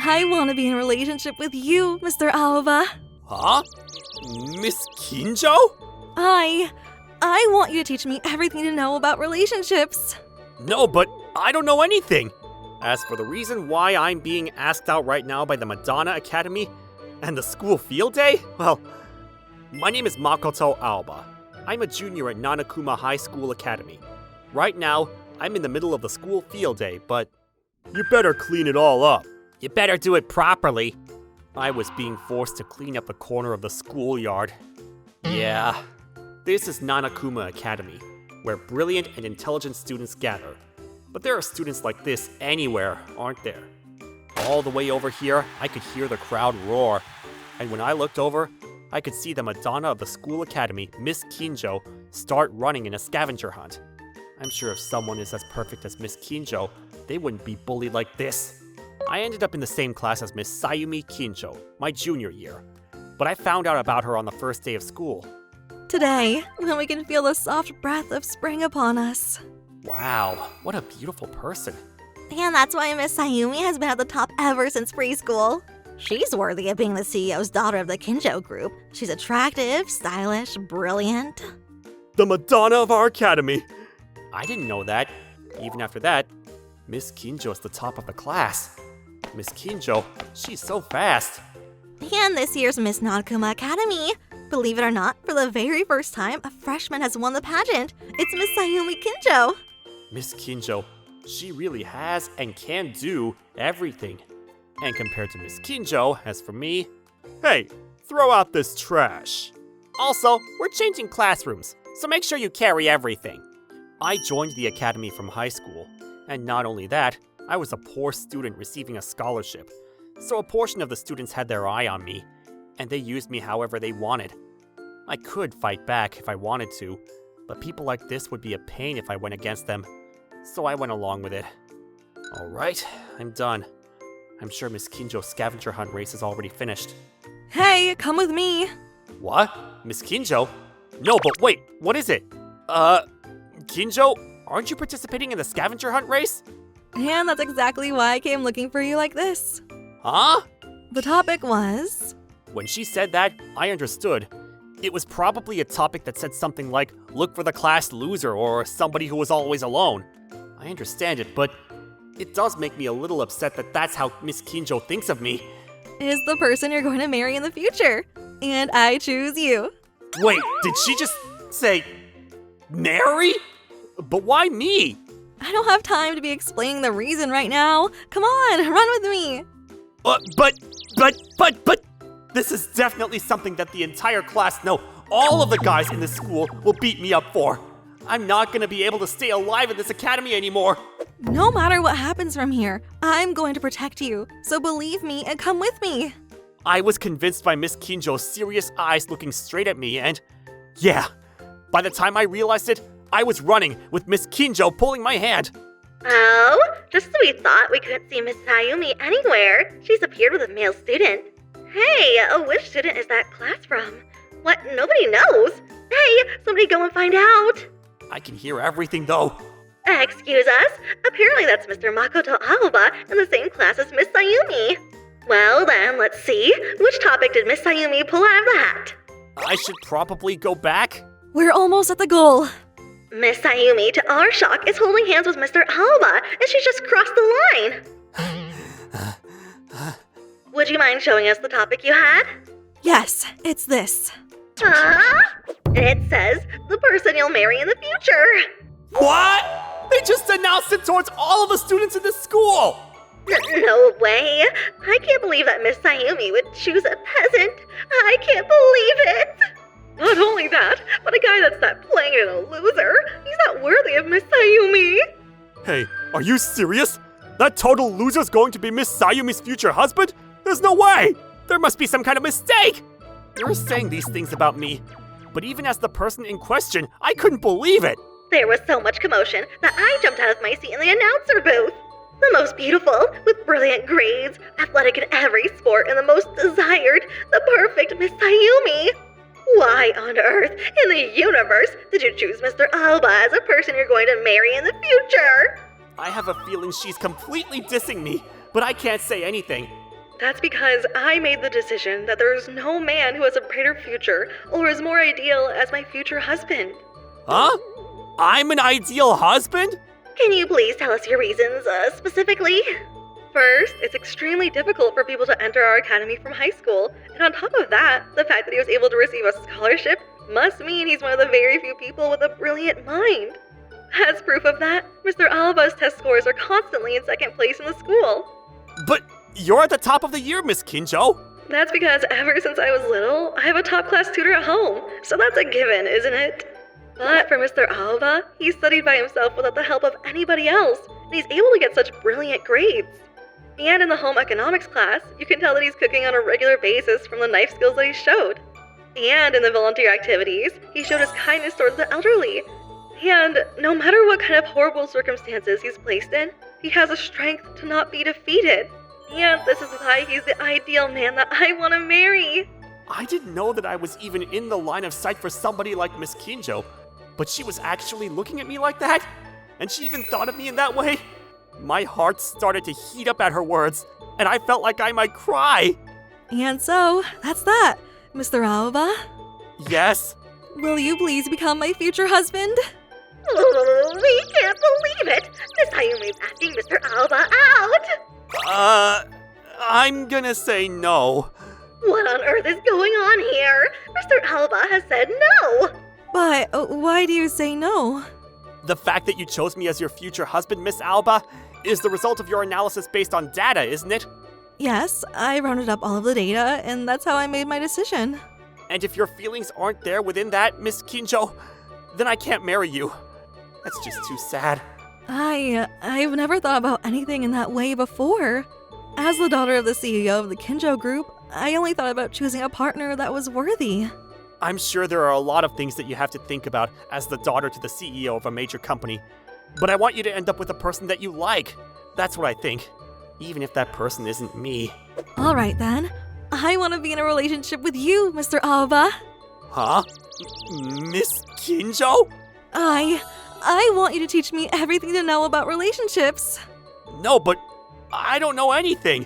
I want to be in a relationship with you, Mr. Aoba. Huh? Miss Kinjo? I want you to teach me everything to know about relationships. No, but I don't know anything. As for the reason why I'm being asked out right now by the Madonna Academy and the school field day, well, my name is Makoto Aoba. I'm a junior at NanaKuma High School Academy. Right now, I'm in the middle of the school field day, but you better clean it all up. You better do it properly. I was being forced to clean up the corner of the schoolyard. Yeah, this is NanaKuma Academy, where brilliant and intelligent students gather. But there are students like this anywhere, aren't there? All the way over here, I could hear the crowd roar. And when I looked over, I could see the Madonna of the school academy, Miss Kinjo, start running in a scavenger hunt. I'm sure if someone is as perfect as Miss Kinjo, they wouldn't be bullied like this. I ended up in the same class as Miss Sayumi Kinjo, my junior year. But I found out about her on the first day of school. Today, when we can feel the soft breath of spring upon us. Wow, what a beautiful person. And that's why Miss Sayumi has been at the top ever since preschool. She's worthy of being the CEO's daughter of the Kinjo group. She's attractive, stylish, brilliant. The Madonna of our academy. I didn't know that. Even after that, Miss Kinjo is the top of the class. Miss Kinjo, she's so fast. And this year's Miss NanaKuma Academy. Believe it or not, for the very first time, a freshman has won the pageant. It's Miss Sayumi Kinjo. Miss Kinjo, she really has and can do everything. And compared to Miss Kinjo, as for me, hey, throw out this trash. Also, we're changing classrooms, so make sure you carry everything. I joined the academy from high school, and not only that, I was a poor student receiving a scholarship. So a portion of the students had their eye on me, and they used me however they wanted. I could fight back if I wanted to, but people like this would be a pain if I went against them, so I went along with it. Alright, I'm done. I'm sure Miss Kinjo's scavenger hunt race is already finished. Hey, come with me. What? Miss Kinjo? No, but wait, what is it? Kinjo, aren't you participating in the scavenger hunt race? And that's exactly why I came looking for you like this. Huh? The topic was... When she said that, I understood. It was probably a topic that said something like, look for the class loser or somebody who was always alone. I understand it, but it does make me a little upset that that's how Miss Kinjo thinks of me. Is the person you're going to marry in the future. And I choose you. Wait, did she just say, marry? But why me? I don't have time to be explaining the reason right now. Come on, run with me. But, this is definitely something that the entire class, no, all of the guys in this school will beat me up for. I'm not gonna be able to stay alive in this academy anymore. No matter what happens from here, I'm going to protect you. So believe me and come with me. I was convinced by Miss Kinjo's serious eyes looking straight at me and, yeah, by the time I realized it, I was running with Miss Kinjo pulling my hand. Oh, just as we thought we couldn't see Miss Sayumi anywhere. She's appeared with a male student. Hey, which student is that class from? What, nobody knows? Hey, somebody go and find out. I can hear everything though. Excuse us? Apparently that's Mr. Makoto Aoba in the same class as Miss Sayumi. Well then, let's see. Which topic did Miss Sayumi pull out of the hat? I should probably go back. We're almost at the goal. Miss Sayumi, to our shock, is holding hands with Mr. Aoba, and she's just crossed the line. Would you mind showing us the topic you had? Yes, it's this. It says, the person you'll marry in the future. What? They just announced it towards all of the students in this school! No way. I can't believe that Miss Sayumi would choose a peasant. I can't believe it. Not only that, but a guy that's that plain and a loser. He's not worthy of Miss Sayumi. Hey, are you serious? That total loser's going to be Miss Sayumi's future husband? There's no way! There must be some kind of mistake! You're saying these things about me, but even as the person in question, I couldn't believe it! There was so much commotion that I jumped out of my seat in the announcer booth. The most beautiful, with brilliant grades, athletic in every sport, and the most desired, the perfect Miss Sayumi. Why on earth, in the universe, did you choose Mr. Aoba as a person you're going to marry in the future? I have a feeling she's completely dissing me, but I can't say anything. That's because I made the decision that there is no man who has a brighter future or is more ideal as my future husband. Huh? I'm an ideal husband? Can you please tell us your reasons, specifically? First, it's extremely difficult for people to enter our academy from high school, and on top of that, the fact that he was able to receive a scholarship must mean he's one of the very few people with a brilliant mind. As proof of that, Mr. Alba's test scores are constantly in second place in the school. But you're at the top of the year, Miss Kinjo. That's because ever since I was little, I have a top-class tutor at home, so that's a given, isn't it? But for Mr. Alba, he studied by himself without the help of anybody else, and he's able to get such brilliant grades. And in the home economics class, you can tell that he's cooking on a regular basis from the knife skills that he showed. And in the volunteer activities, he showed his kindness towards the elderly. And no matter what kind of horrible circumstances he's placed in, he has a strength to not be defeated. And this is why he's the ideal man that I want to marry. I didn't know that I was even in the line of sight for somebody like Miss Kinjo, but she was actually looking at me like that? And she even thought of me in that way? My heart started to heat up at her words, and I felt like I might cry. And so, that's that, Mr. Alba. Yes? Will you please become my future husband? Oh, we can't believe it! Miss Ayumi's asking Mr. Alba out! I'm gonna say no. What on earth is going on here? Mr. Alba has said no! But why do you say no? The fact that you chose me as your future husband, Miss Alba, is the result of your analysis based on data, isn't it? Yes, I rounded up all of the data, and that's how I made my decision. And if your feelings aren't there within that, Miss Kinjo, then I can't marry you. That's just too sad. I've never thought about anything in that way before. As the daughter of the CEO of the Kinjo Group, I only thought about choosing a partner that was worthy. I'm sure there are a lot of things that you have to think about as the daughter to the CEO of a major company. But I want you to end up with a person that you like. That's what I think. Even if that person isn't me. All right then. I want to be in a relationship with you, Mr. Alba. Huh? Miss Kinjo? I want you to teach me everything to know about relationships. No, but I don't know anything.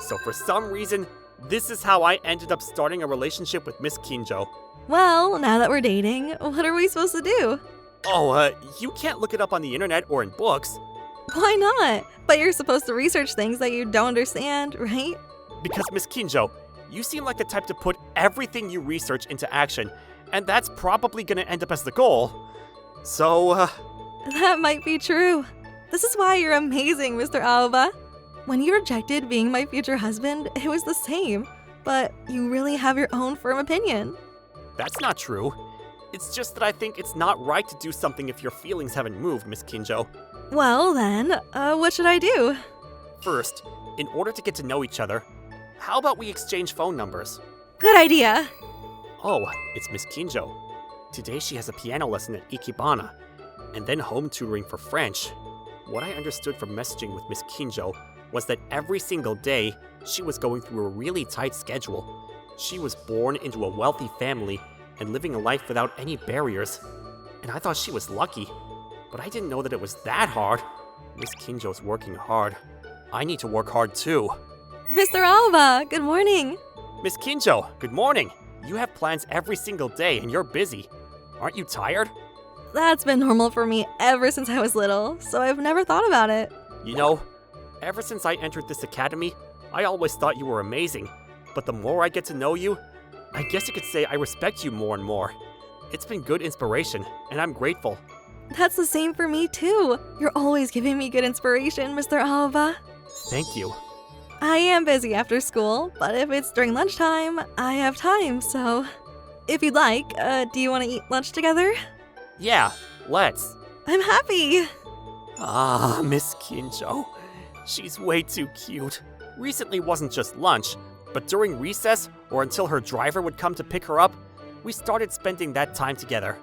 So for some reason, this is how I ended up starting a relationship with Miss Kinjo. Well, now that we're dating, what are we supposed to do? Oh, you can't look it up on the internet or in books. Why not? But you're supposed to research things that you don't understand, right? Because Miss Kinjo, you seem like the type to put everything you research into action, and that's probably gonna end up as the goal. So, That might be true. This is why you're amazing, Mr. Alba. When you rejected being my future husband, it was the same, but you really have your own firm opinion. that's not true. It's just that I think it's not right to do something if your feelings haven't moved, Miss Kinjo. Well then, what should I do? First, in order to get to know each other, how about we exchange phone numbers? Good idea. Oh, it's Miss Kinjo. Today she has a piano lesson at Ikebana, and then home tutoring for French. What I understood from messaging with Miss Kinjo was that every single day, she was going through a really tight schedule. She was born into a wealthy family and living a life without any barriers. And I thought she was lucky, but I didn't know that it was that hard. Miss Kinjo's working hard. I need to work hard too. Mr. Alba, good morning. Miss Kinjo, good morning. You have plans every single day and you're busy. Aren't you tired? That's been normal for me ever since I was little, so I've never thought about it. You know, ever since I entered this academy, I always thought you were amazing. But the more I get to know you, I guess you could say I respect you more and more. It's been good inspiration, and I'm grateful. That's the same for me too. You're always giving me good inspiration, Mr. Alba. Thank you. I am busy after school, but if it's during lunchtime, I have time, so... If you'd like, do you want to eat lunch together? Yeah, let's. I'm happy. Ah, Miss Kinjo. She's way too cute. Recently wasn't just lunch, but during recess or until her driver would come to pick her up, we started spending that time together.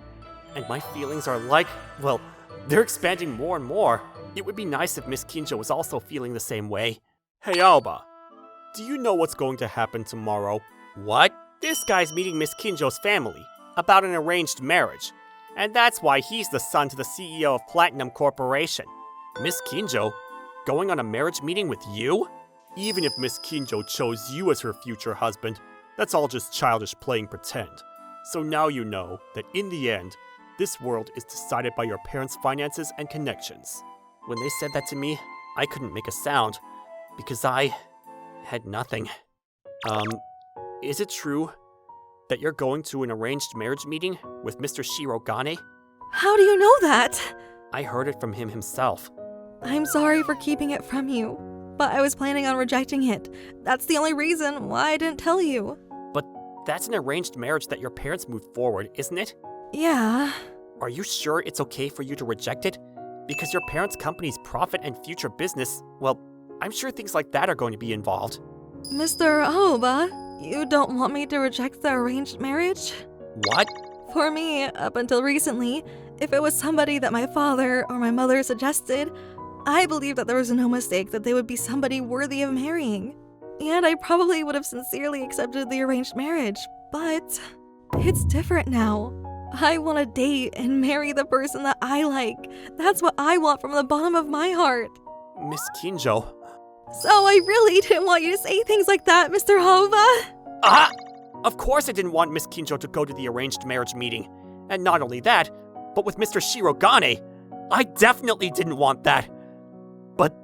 And my feelings are like, well, they're expanding more and more. It would be nice if Miss Kinjo was also feeling the same way. Hey Alba, do you know what's going to happen tomorrow? What? This guy's meeting Miss Kinjo's family about an arranged marriage. And that's why he's the son to the CEO of Platinum Corporation. Miss Kinjo, going on a marriage meeting with you? Even if Miss Kinjo chose you as her future husband, that's all just childish playing pretend. So now you know that in the end, this world is decided by your parents' finances and connections. When they said that to me, I couldn't make a sound, because I had nothing. Is it true that you're going to an arranged marriage meeting with Mr. Shirogane? How do you know that? I heard it from him himself. I'm sorry for keeping it from you, but I was planning on rejecting it. That's the only reason why I didn't tell you. But that's an arranged marriage that your parents moved forward, isn't it? Yeah. Are you sure it's okay for you to reject it? Because your parents' company's profit and future business, well, I'm sure things like that are going to be involved. Mr. Aoba, you don't want me to reject the arranged marriage? What? For me, up until recently, if it was somebody that my father or my mother suggested, I believed that there was no mistake that they would be somebody worthy of marrying. And I probably would have sincerely accepted the arranged marriage, but it's different now. I want to date and marry the person that I like. That's what I want from the bottom of my heart. Miss Kinjo. So I really didn't want you to say things like that, Mr. Hova. Of course I didn't want Miss Kinjo to go to the arranged marriage meeting. And not only that, but with Mr. Shirogane. I definitely didn't want that. But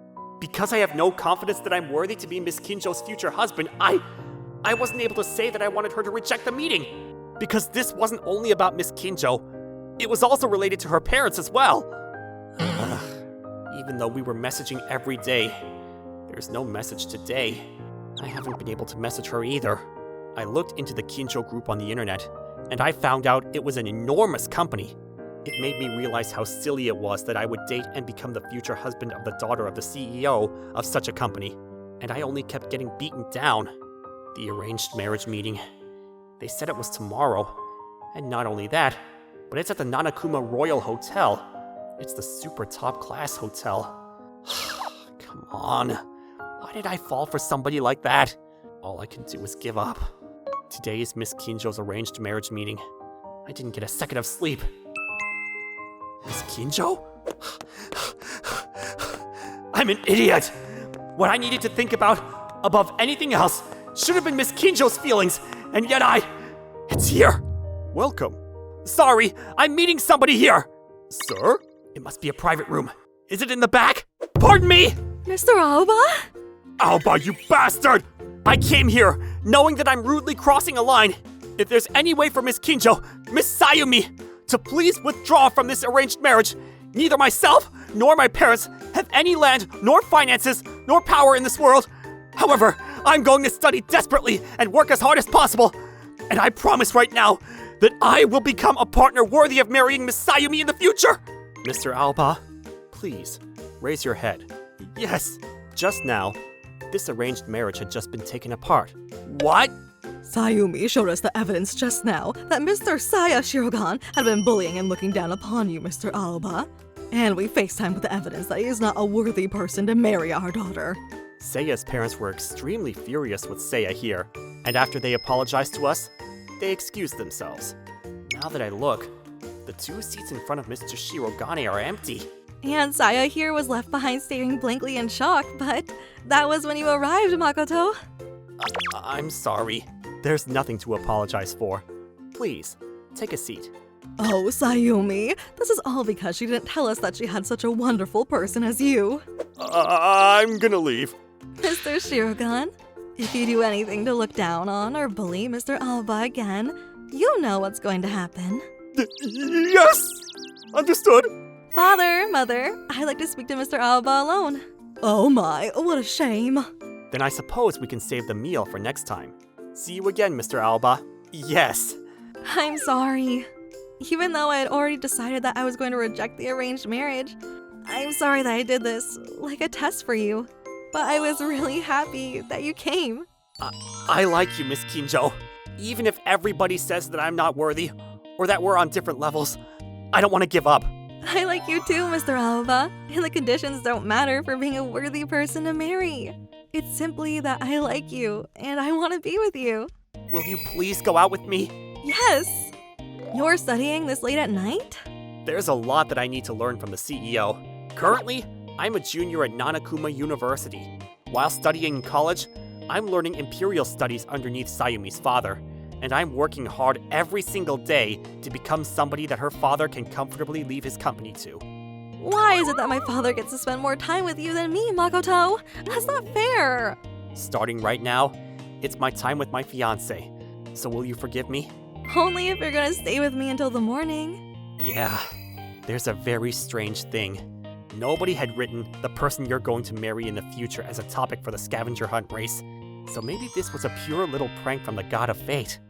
because I have no confidence that I'm worthy to be Miss Kinjo's future husband, I wasn't able to say that I wanted her to reject the meeting. Because this wasn't only about Miss Kinjo, it was also related to her parents as well. Even though we were messaging every day, there's no message today. I haven't been able to message her either. I looked into the Kinjo group on the internet, and I found out it was an enormous company. It made me realize how silly it was that I would date and become the future husband of the daughter of the CEO of such a company. And I only kept getting beaten down. The arranged marriage meeting. They said it was tomorrow. And not only that, but it's at the NanaKuma Royal Hotel. It's the super top class hotel. Come on. Why did I fall for somebody like that? All I can do is give up. Today is Miss Kinjo's arranged marriage meeting. I didn't get a second of sleep. Miss Kinjo? I'm an idiot! What I needed to think about, above anything else, should have been Miss Kinjo's feelings, and yet it's here! Welcome. Sorry, I'm meeting somebody here! Sir? It must be a private room. Is it in the back? Pardon me! Mr. Aoba? Aoba, you bastard! I came here, knowing that I'm rudely crossing a line. If there's any way for Miss Kinjo, Miss Sayumi, to please withdraw from this arranged marriage, neither myself nor my parents have any land, nor finances, nor power in this world. However, I'm going to study desperately and work as hard as possible. And I promise right now that I will become a partner worthy of marrying Miss Sayumi in the future. Mr. Aoba, please, raise your head. Yes, just now, this arranged marriage had just been taken apart. What? Sayumi showed us the evidence just now that Mr. Saya Shirogan had been bullying and looking down upon you, Mr. Aoba. And we FaceTimed with the evidence that he is not a worthy person to marry our daughter. Seiya's parents were extremely furious with Seiya here, and after they apologized to us, they excused themselves. Now that I look, the 2 seats in front of Mr. Shirogane are empty. And Saya here was left behind staring blankly in shock, but that was when you arrived, Makoto. I'm sorry. There's nothing to apologize for. Please, take a seat. Oh, Sayumi, this is all because she didn't tell us that she had such a wonderful person as you. I'm gonna leave. Mr. Shirogan, if you do anything to look down on or bully Mr. Aoba again, you know what's going to happen. Yes! Understood. Father, Mother, I'd like to speak to Mr. Aoba alone. Oh my, what a shame. Then I suppose we can save the meal for next time. See you again, Mr. Aoba. Yes. I'm sorry. Even though I had already decided that I was going to reject the arranged marriage, I'm sorry that I did this, like a test for you. But I was really happy that you came. I like you, Miss Kinjo. Even if everybody says that I'm not worthy, or that we're on different levels, I don't want to give up. I like you too, Mr. Alba, and the conditions don't matter for being a worthy person to marry. It's simply that I like you, and I want to be with you. Will you please go out with me? Yes! You're studying this late at night? There's a lot that I need to learn from the CEO. Currently, I'm a junior at NanaKuma University. While studying in college, I'm learning imperial studies underneath Sayumi's father, and I'm working hard every single day to become somebody that her father can comfortably leave his company to. Why is it that my father gets to spend more time with you than me, Makoto? That's not fair. Starting right now, it's my time with my fiancé. So will you forgive me? Only if you're gonna stay with me until the morning. Yeah, there's a very strange thing. Nobody had written the person you're going to marry in the future as a topic for the scavenger hunt race, so maybe this was a pure little prank from the god of fate.